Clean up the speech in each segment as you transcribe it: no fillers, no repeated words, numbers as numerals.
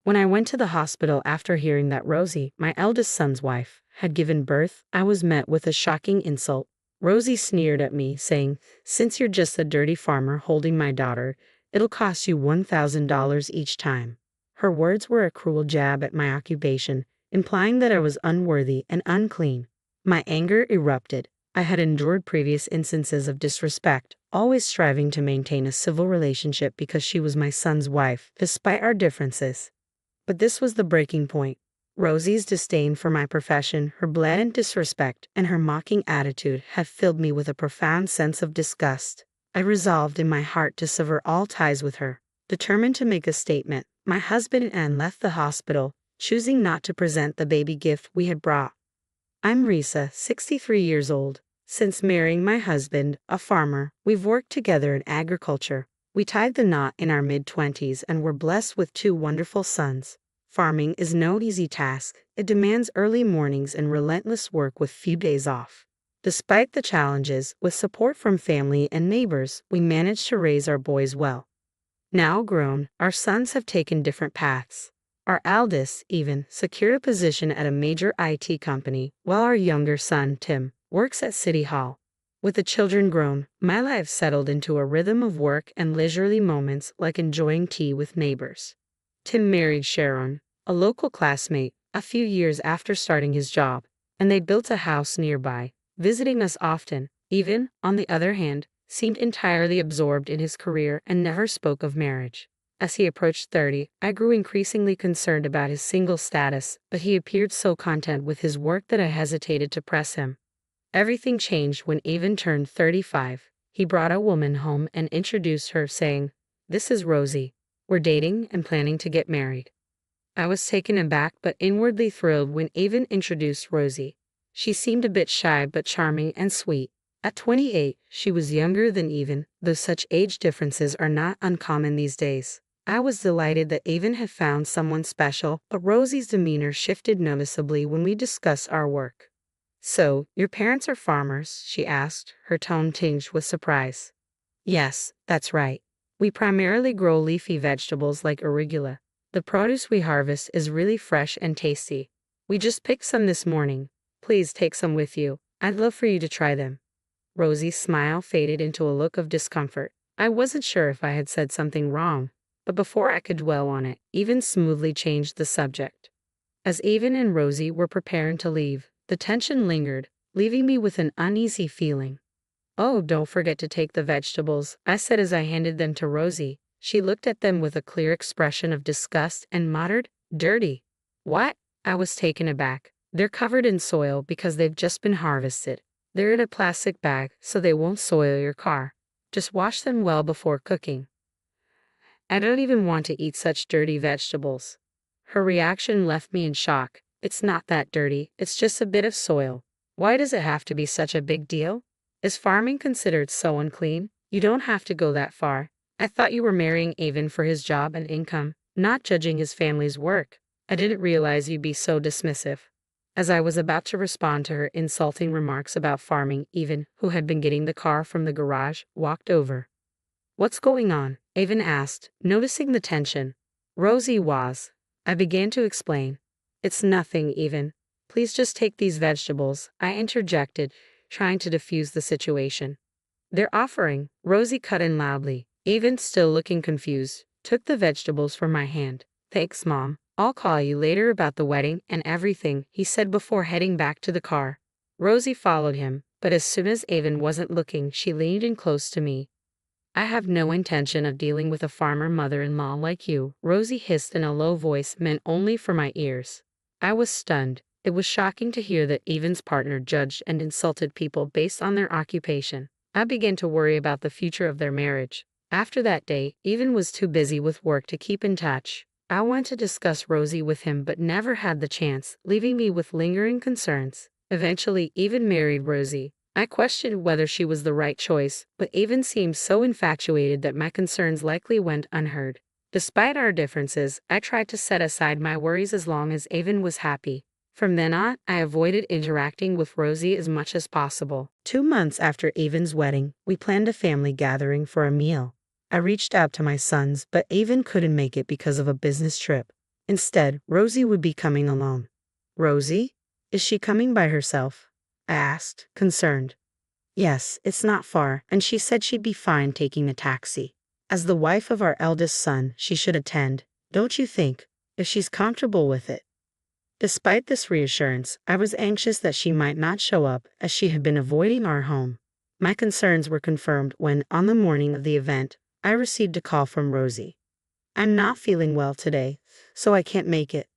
When I went to the hospital after hearing that Rosie, my eldest son's wife, had given birth, I was met with a shocking insult. Rosie sneered at me, saying, "Since you're just a dirty farmer holding my daughter, it'll cost you $1,000 each time." Her words were a cruel jab at my occupation, implying that I was unworthy and unclean. My anger erupted. I had endured previous instances of disrespect, always striving to maintain a civil relationship because she was my son's wife, despite our differences. But this was the breaking point. Rosie's disdain for my profession, her blatant disrespect, and her mocking attitude had filled me with a profound sense of disgust. I resolved in my heart to sever all ties with her. Determined to make a statement, my husband and Anne left the hospital, choosing not to present the baby gift we had brought. I'm Risa, 63 years old. Since marrying my husband, a farmer, we've worked together in agriculture. We tied the knot in our mid-20s and were blessed with 2 wonderful sons. Farming is no easy task. It demands early mornings and relentless work with few days off. Despite the challenges, with support from family and neighbors, we managed to raise our boys well. Now grown, our sons have taken different paths. Our eldest, even, secured a position at a major IT company, while our younger son, Tim, works at City Hall. With the children grown, my life settled into a rhythm of work and leisurely moments like enjoying tea with neighbors. Tim married Sharon, a local classmate, a few years after starting his job, and they built a house nearby, visiting us often. Even, on the other hand, seemed entirely absorbed in his career and never spoke of marriage. As he approached 30, I grew increasingly concerned about his single status, but he appeared so content with his work that I hesitated to press him. Everything changed when Avon turned 35. He brought a woman home and introduced her, saying, "This is Rosie. We're dating and planning to get married." I was taken aback but inwardly thrilled when Avon introduced Rosie. She seemed a bit shy but charming and sweet. At 28, she was younger than Avon, though such age differences are not uncommon these days. I was delighted that Avon had found someone special, but Rosie's demeanor shifted noticeably when we discussed our work. "So, your parents are farmers?" she asked, her tone tinged with surprise. "Yes, that's right. We primarily grow leafy vegetables like arugula. The produce we harvest is really fresh and tasty. We just picked some this morning. Please take some with you. I'd love for you to try them." Rosie's smile faded into a look of discomfort. I wasn't sure if I had said something wrong, but before I could dwell on it, Avon smoothly changed the subject. As Avon and Rosie were preparing to leave, the tension lingered, leaving me with an uneasy feeling. "Oh, don't forget to take the vegetables," I said as I handed them to Rosie. She looked at them with a clear expression of disgust and muttered, "Dirty." "What?" I was taken aback. "They're covered in soil because they've just been harvested. They're in a plastic bag, so they won't soil your car. Just wash them well before cooking." "I don't even want to eat such dirty vegetables." Her reaction left me in shock. "It's not that dirty, it's just a bit of soil. Why does it have to be such a big deal? Is farming considered so unclean? You don't have to go that far. I thought you were marrying Avon for his job and income, not judging his family's work. I didn't realize you'd be so dismissive." As I was about to respond to her insulting remarks about farming, Avon, who had been getting the car from the garage, walked over. "What's going on?" Avon asked, noticing the tension. "Rosie was." I began to explain. "It's nothing, Avon. Please just take these vegetables," I interjected, trying to defuse the situation. "They're offering," Rosie cut in loudly. Avon, still looking confused, took the vegetables from my hand. "Thanks, Mom. I'll call you later about the wedding and everything," he said before heading back to the car. Rosie followed him, but as soon as Avon wasn't looking, she leaned in close to me. "I have no intention of dealing with a farmer mother-in-law like you," Rosie hissed in a low voice meant only for my ears. I was stunned. It was shocking to hear that Avon's partner judged and insulted people based on their occupation. I began to worry about the future of their marriage. After that day, Avon was too busy with work to keep in touch. I wanted to discuss Rosie with him but never had the chance, leaving me with lingering concerns. Eventually, Avon married Rosie. I questioned whether she was the right choice, but Avon seemed so infatuated that my concerns likely went unheard. Despite our differences, I tried to set aside my worries as long as Avon was happy. From then on, I avoided interacting with Rosie as much as possible. 2 months after Avon's wedding, we planned a family gathering for a meal. I reached out to my sons, but Avon couldn't make it because of a business trip. Instead, Rosie would be coming alone. Rosie? Is she coming by herself? I asked, concerned. Yes, it's not far, and she said she'd be fine taking a taxi. As the wife of our eldest son, she should attend, don't you think, if she's comfortable with it? Despite this reassurance, I was anxious that she might not show up, as she had been avoiding our home. My concerns were confirmed when, on the morning of the event, I received a call from Rosie. I'm not feeling well today, so I can't make it.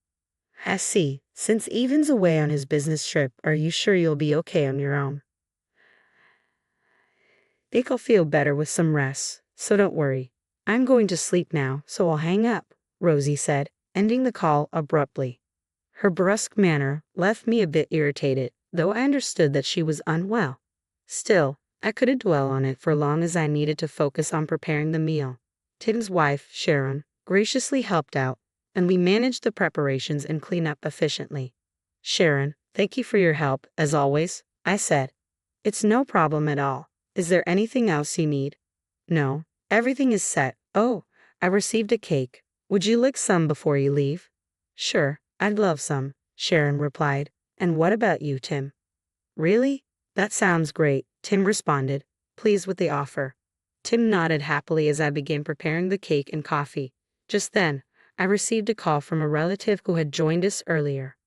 I see. Since Evan's away on his business trip, are you sure you'll be okay on your own? Think I'll feel better with some rest, so don't worry. I'm going to sleep now, so I'll hang up, Rosie said, ending the call abruptly. Her brusque manner left me a bit irritated, though I understood that she was unwell. Still, I couldn't dwell on it for long as I needed to focus on preparing the meal. Tim's wife, Sharon, graciously helped out, and we managed the preparations and cleanup efficiently. Sharon, thank you for your help, as always, I said. It's no problem at all. Is there anything else you need? No, everything is set. Oh, I received a cake. Would you like some before you leave? Sure, I'd love some, Sharon replied. And what about you, Tim? Really? That sounds great, Tim responded, pleased with the offer. Tim nodded happily as I began preparing the cake and coffee. Just then, I received a call from a relative who had joined us earlier.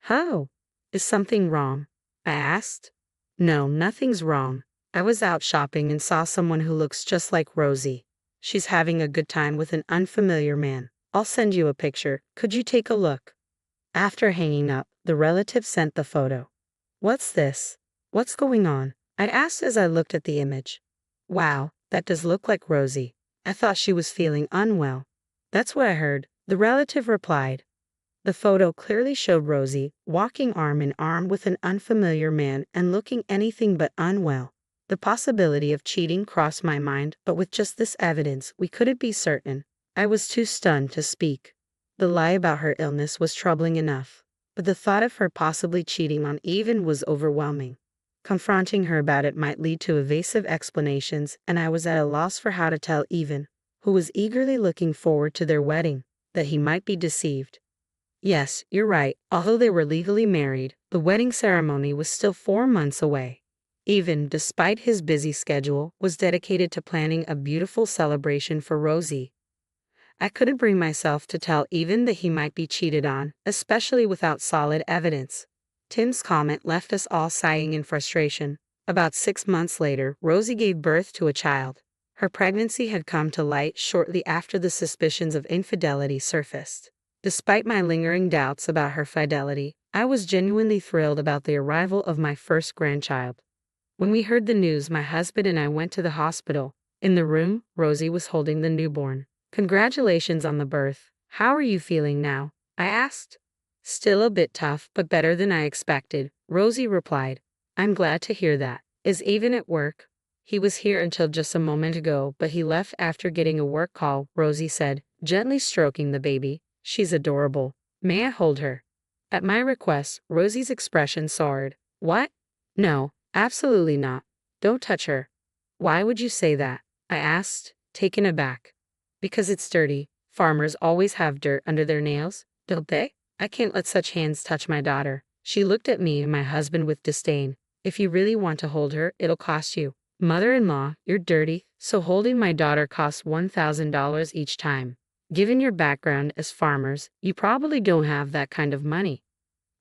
How? Is something wrong? I asked. No, nothing's wrong. I was out shopping and saw someone who looks just like Rosie. She's having a good time with an unfamiliar man. I'll send you a picture. Could you take a look? After hanging up, the relative sent the photo. What's this? What's going on? I asked as I looked at the image. Wow, that does look like Rosie. I thought she was feeling unwell. That's what I heard, the relative replied. The photo clearly showed Rosie walking arm in arm with an unfamiliar man and looking anything but unwell. The possibility of cheating crossed my mind, but with just this evidence, we couldn't be certain. I was too stunned to speak. The lie about her illness was troubling enough, but the thought of her possibly cheating on Evan was overwhelming. Confronting her about it might lead to evasive explanations, and I was at a loss for how to tell Evan, who was eagerly looking forward to their wedding, that he might be deceived. Yes, you're right. Although they were legally married, the wedding ceremony was still 4 months away. Evan, despite his busy schedule, was dedicated to planning a beautiful celebration for Rosie. I couldn't bring myself to tell Evan that he might be cheated on, especially without solid evidence. Tim's comment left us all sighing in frustration. About 6 months later, Rosie gave birth to a child. Her pregnancy had come to light shortly after the suspicions of infidelity surfaced. Despite my lingering doubts about her fidelity, I was genuinely thrilled about the arrival of my first grandchild. When we heard the news, my husband and I went to the hospital. In the room, Rosie was holding the newborn. Congratulations on the birth. How are you feeling now? I asked. Still a bit tough, but better than I expected, Rosie replied. I'm glad to hear that. Is Evan at work? He was here until just a moment ago, but he left after getting a work call, Rosie said, gently stroking the baby. She's adorable. May I hold her? At my request, Rosie's expression soured. What? No, absolutely not. Don't touch her. Why would you say that? I asked, taken aback. Because it's dirty. Farmers always have dirt under their nails, don't they? I can't let such hands touch my daughter. She looked at me and my husband with disdain. If you really want to hold her, it'll cost you. Mother-in-law, you're dirty, so holding my daughter costs $1,000 each time. Given your background as farmers, you probably don't have that kind of money.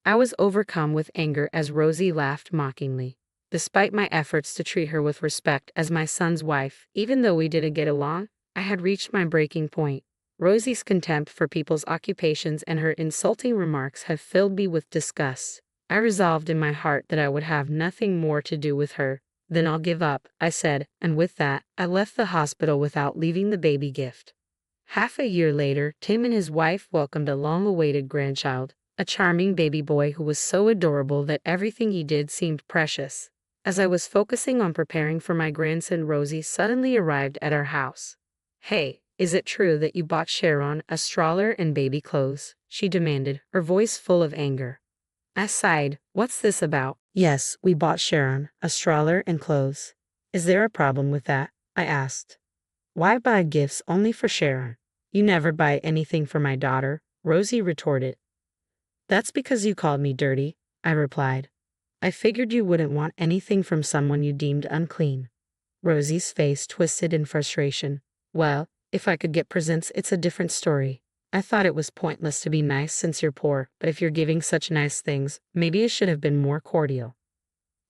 I was overcome with anger as Rosie laughed mockingly. Despite my efforts to treat her with respect as my son's wife, even though we didn't get along, I had reached my breaking point. Rosie's contempt for people's occupations and her insulting remarks had filled me with disgust. I resolved in my heart that I would have nothing more to do with her. Then I'll give up, I said, and with that, I left the hospital without leaving the baby gift. Half a year later, Tim and his wife welcomed a long-awaited grandchild, a charming baby boy who was so adorable that everything he did seemed precious. As I was focusing on preparing for my grandson, Rosie suddenly arrived at our house. Hey, is it true that you bought Sharon a stroller and baby clothes? She demanded, her voice full of anger. I sighed. What's this about? Yes, we bought Sharon a stroller and clothes. Is there a problem with that? I asked. Why buy gifts only for Sharon? You never buy anything for my daughter, Rosie retorted. That's because you called me dirty, I replied. I figured you wouldn't want anything from someone you deemed unclean. Rosie's face twisted in frustration. Well, if I could get presents, it's a different story. I thought it was pointless to be nice since you're poor, but if you're giving such nice things, maybe it should have been more cordial.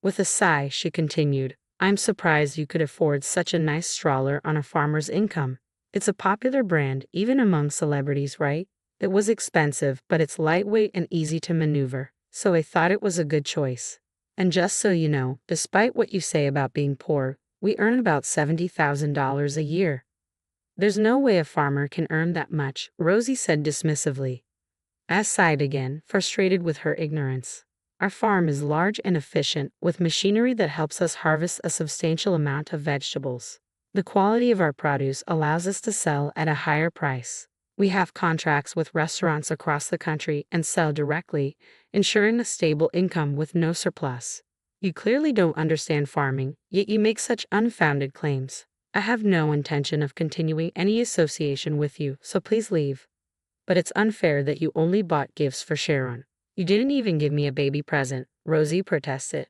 With a sigh, she continued, I'm surprised you could afford such a nice stroller on a farmer's income. It's a popular brand, even among celebrities, right? It was expensive, but it's lightweight and easy to maneuver, so I thought it was a good choice. And just so you know, despite what you say about being poor, we earn about $70,000 a year. There's no way a farmer can earn that much, Rosie said dismissively. I sighed again, frustrated with her ignorance. Our farm is large and efficient, with machinery that helps us harvest a substantial amount of vegetables. The quality of our produce allows us to sell at a higher price. We have contracts with restaurants across the country and sell directly, ensuring a stable income with no surplus. You clearly don't understand farming, yet you make such unfounded claims. I have no intention of continuing any association with you, so please leave. But it's unfair that you only bought gifts for Sharon. You didn't even give me a baby present, Rosie protested.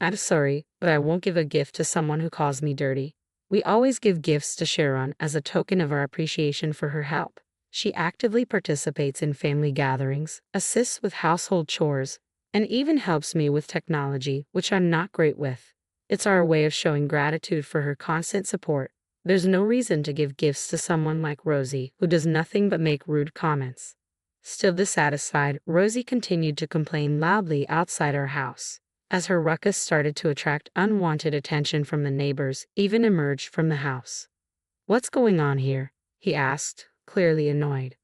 I'm sorry, but I won't give a gift to someone who calls me dirty. We always give gifts to Sharon as a token of our appreciation for her help. She actively participates in family gatherings, assists with household chores, and even helps me with technology, which I'm not great with. It's our way of showing gratitude for her constant support. There's no reason to give gifts to someone like Rosie, who does nothing but make rude comments. Still dissatisfied, Rosie continued to complain loudly outside our house. As her ruckus started to attract unwanted attention from the neighbors, Even emerged from the house. What's going on here? He asked, clearly annoyed.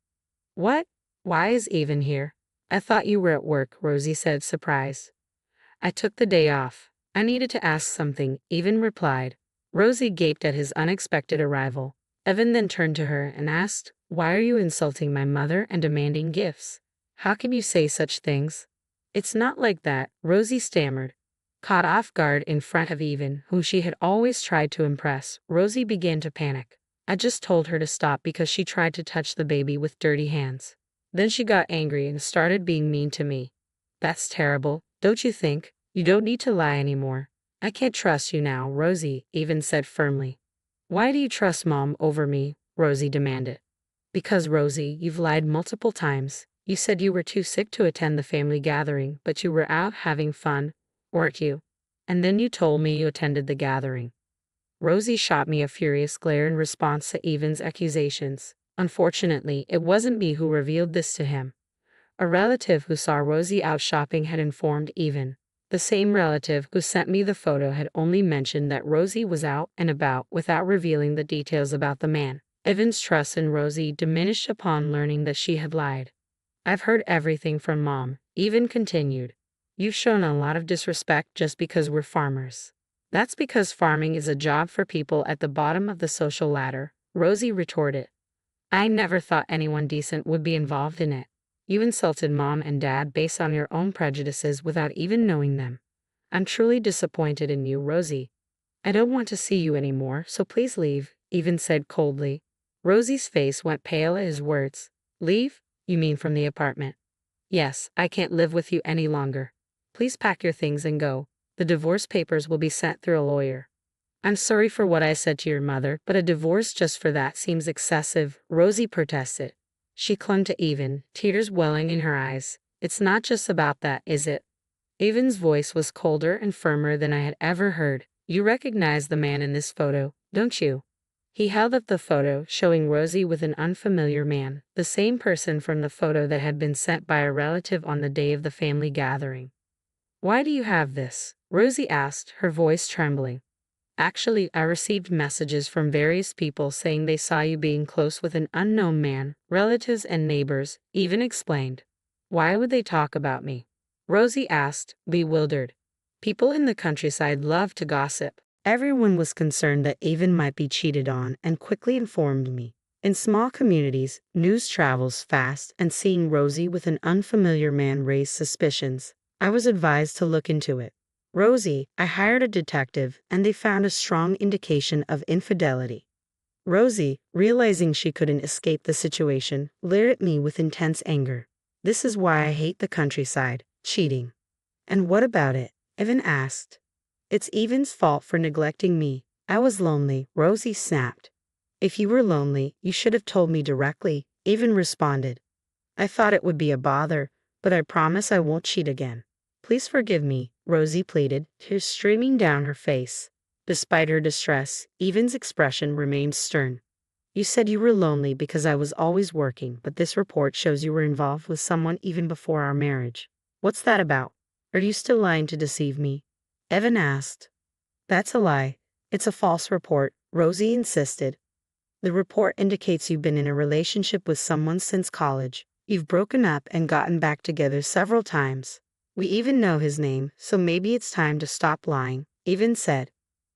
What? Why is Even here? I thought you were at work, Rosie said, surprised. I took the day off. I needed to ask something, Even replied. Rosie gaped at his unexpected arrival. Evan then turned to her and asked, Why are you insulting my mother and demanding gifts? How can you say such things? It's not like that, Rosie stammered. Caught off guard in front of Even, who she had always tried to impress, Rosie began to panic. I just told her to stop because she tried to touch the baby with dirty hands. Then she got angry and started being mean to me. That's terrible, don't you think? You don't need to lie anymore. I can't trust you now, Rosie, Even said firmly. Why do you trust Mom over me? Rosie demanded. Because, Rosie, you've lied multiple times. You said you were too sick to attend the family gathering, but you were out having fun, weren't you? And then you told me you attended the gathering. Rosie shot me a furious glare in response to Even's accusations. Unfortunately, it wasn't me who revealed this to him. A relative who saw Rosie out shopping had informed Even. The same relative who sent me the photo had only mentioned that Rosie was out and about without revealing the details about the man. Evan's trust in Rosie diminished upon learning that she had lied. I've heard everything from Mom, Even continued. You've shown a lot of disrespect just because we're farmers. That's because farming is a job for people at the bottom of the social ladder, Rosie retorted. I never thought anyone decent would be involved in it. You insulted Mom and Dad based on your own prejudices without even knowing them. I'm truly disappointed in you, Rosie. I don't want to see you anymore, so please leave, Even said coldly. Rosie's face went pale at his words. Leave? You mean from the apartment? Yes, I can't live with you any longer. Please pack your things and go. The divorce papers will be sent through a lawyer. I'm sorry for what I said to your mother, but a divorce just for that seems excessive, Rosie protested. She clung to Even, tears welling in her eyes. It's not just about that, is it? Even's voice was colder and firmer than I had ever heard. You recognize the man in this photo, don't you? He held up the photo, showing Rosie with an unfamiliar man, the same person from the photo that had been sent by a relative on the day of the family gathering. Why do you have this? Rosie asked, her voice trembling. Actually, I received messages from various people saying they saw you being close with an unknown man, relatives and neighbors, Even explained. Why would they talk about me? Rosie asked, bewildered. People in the countryside love to gossip. Everyone was concerned that Even might be cheated on and quickly informed me. In small communities, news travels fast, and seeing Rosie with an unfamiliar man raised suspicions. I was advised to look into it. Rosie, I hired a detective, and they found a strong indication of infidelity. Rosie, realizing she couldn't escape the situation, glared at me with intense anger. This is why I hate the countryside. Cheating. And what about it? Evan asked. It's Evan's fault for neglecting me. I was lonely, Rosie snapped. If you were lonely, you should have told me directly, Evan responded. I thought it would be a bother, but I promise I won't cheat again. Please forgive me, Rosie pleaded, tears streaming down her face. Despite her distress, Evan's expression remained stern. You said you were lonely because I was always working, but this report shows you were involved with someone even before our marriage. What's that about? Are you still lying to deceive me? Evan asked. That's a lie. It's a false report, Rosie insisted. The report indicates you've been in a relationship with someone since college. You've broken up and gotten back together several times. We even know his name, so maybe it's time to stop lying, Evan said.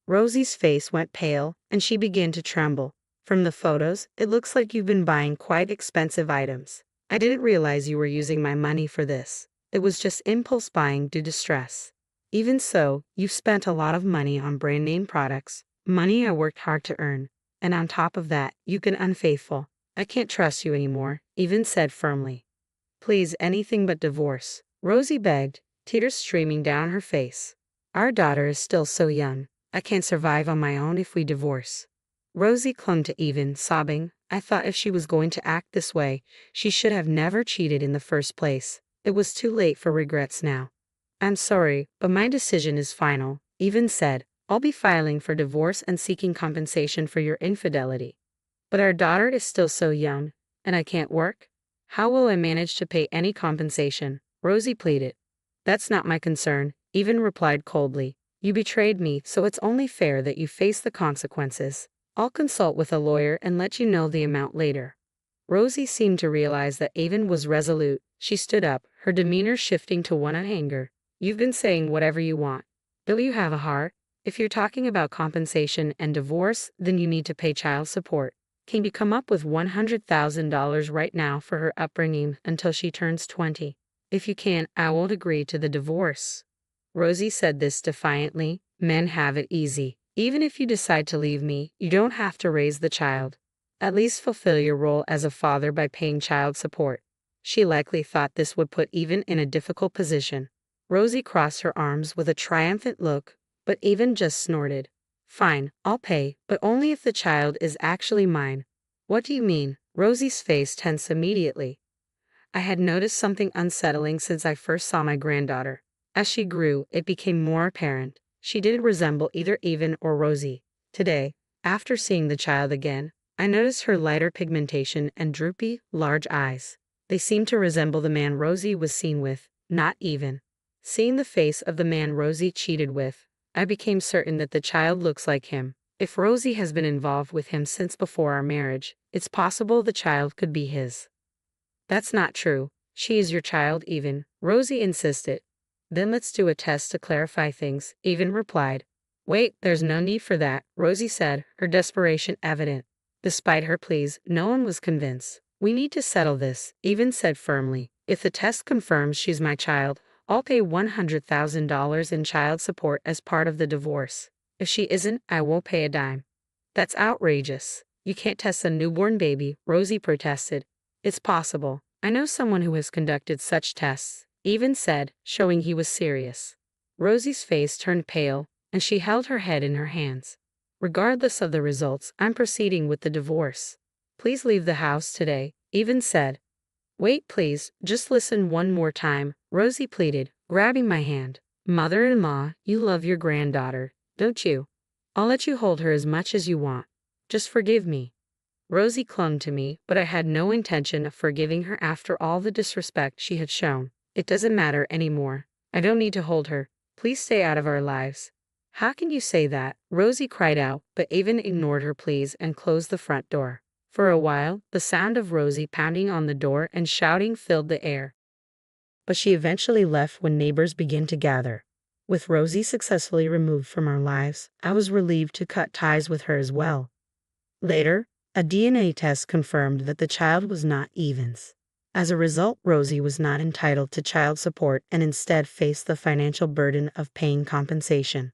Rosie's face went pale, and she began to tremble. From the photos, it looks like you've been buying quite expensive items. I didn't realize you were using my money for this. It was just impulse buying due to stress. Even so, you've spent a lot of money on brand name products, money I worked hard to earn. And on top of that, you've been unfaithful. I can't trust you anymore, Evan said firmly. Please, anything but divorce, Rosie begged, tears streaming down her face. Our daughter is still so young. I can't survive on my own if we divorce. Rosie clung to Evan, sobbing. I thought if she was going to act this way, she should have never cheated in the first place. It was too late for regrets now. I'm sorry, but my decision is final, Evan said. I'll be filing for divorce and seeking compensation for your infidelity. But our daughter is still so young, and I can't work. How will I manage to pay any compensation? Rosie pleaded. That's not my concern, Evan replied coldly. You betrayed me, so it's only fair that you face the consequences. I'll consult with a lawyer and let you know the amount later. Rosie seemed to realize that Evan was resolute. She stood up, her demeanor shifting to one of anger. You've been saying whatever you want. Don't you have a heart? If you're talking about compensation and divorce, then you need to pay child support. Can you come up with $100,000 right now for her upbringing until she turns 20? If you can't, I won't agree to the divorce. Rosie said this defiantly. Men have it easy. Even if you decide to leave me, you don't have to raise the child. At least fulfill your role as a father by paying child support. She likely thought this would put Evan in a difficult position. Rosie crossed her arms with a triumphant look, but Evan just snorted. Fine, I'll pay, but only if the child is actually mine. What do you mean? Rosie's face tensed immediately. I had noticed something unsettling since I first saw my granddaughter. As she grew, it became more apparent. She didn't resemble either Evan or Rosie. Today, after seeing the child again, I noticed her lighter pigmentation and droopy, large eyes. They seemed to resemble the man Rosie was seen with, not Evan. Seeing the face of the man Rosie cheated with, I became certain that the child looks like him. If Rosie has been involved with him since before our marriage, it's possible the child could be his. That's not true. She is your child, Evan, Rosie insisted. Then let's do a test to clarify things, Evan replied. Wait, there's no need for that, Rosie said, her desperation evident. Despite her pleas, no one was convinced. We need to settle this, Evan said firmly. If the test confirms she's my child, I'll pay $100,000 in child support as part of the divorce. If she isn't, I won't pay a dime. That's outrageous. You can't test a newborn baby, Rosie protested. It's possible. I know someone who has conducted such tests, Evan said, showing he was serious. Rosie's face turned pale, and she held her head in her hands. Regardless of the results, I'm proceeding with the divorce. Please leave the house today, Evan said. Wait, please, just listen one more time, Rosie pleaded, grabbing my hand. Mother-in-law, you love your granddaughter, don't you? I'll let you hold her as much as you want. Just forgive me. Rosie clung to me, but I had no intention of forgiving her after all the disrespect she had shown. It doesn't matter anymore. I don't need to hold her. Please stay out of our lives. How can you say that? Rosie cried out, but Evan ignored her pleas and closed the front door. For a while, the sound of Rosie pounding on the door and shouting filled the air. But she eventually left when neighbors began to gather. With Rosie successfully removed from our lives, I was relieved to cut ties with her as well. Later, a DNA test confirmed that the child was not Evan's. As a result, Rosie was not entitled to child support and instead faced the financial burden of paying compensation.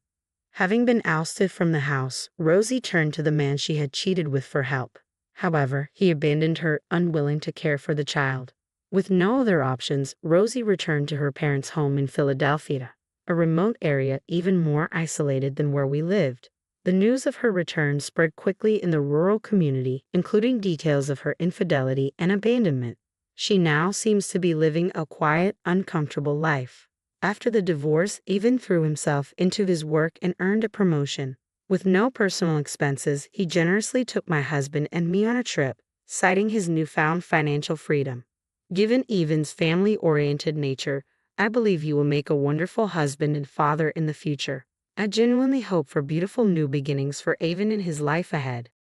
Having been ousted from the house, Rosie turned to the man she had cheated with for help. However, he abandoned her, unwilling to care for the child. With no other options, Rosie returned to her parents' home in Philadelphia, a remote area even more isolated than where we lived. The news of her return spread quickly in the rural community, including details of her infidelity and abandonment. She now seems to be living a quiet, uncomfortable life. After the divorce, Evan threw himself into his work and earned a promotion. With no personal expenses, he generously took my husband and me on a trip, citing his newfound financial freedom. Given Evan's family-oriented nature, I believe you will make a wonderful husband and father in the future. I genuinely hope for beautiful new beginnings for Evan in his life ahead.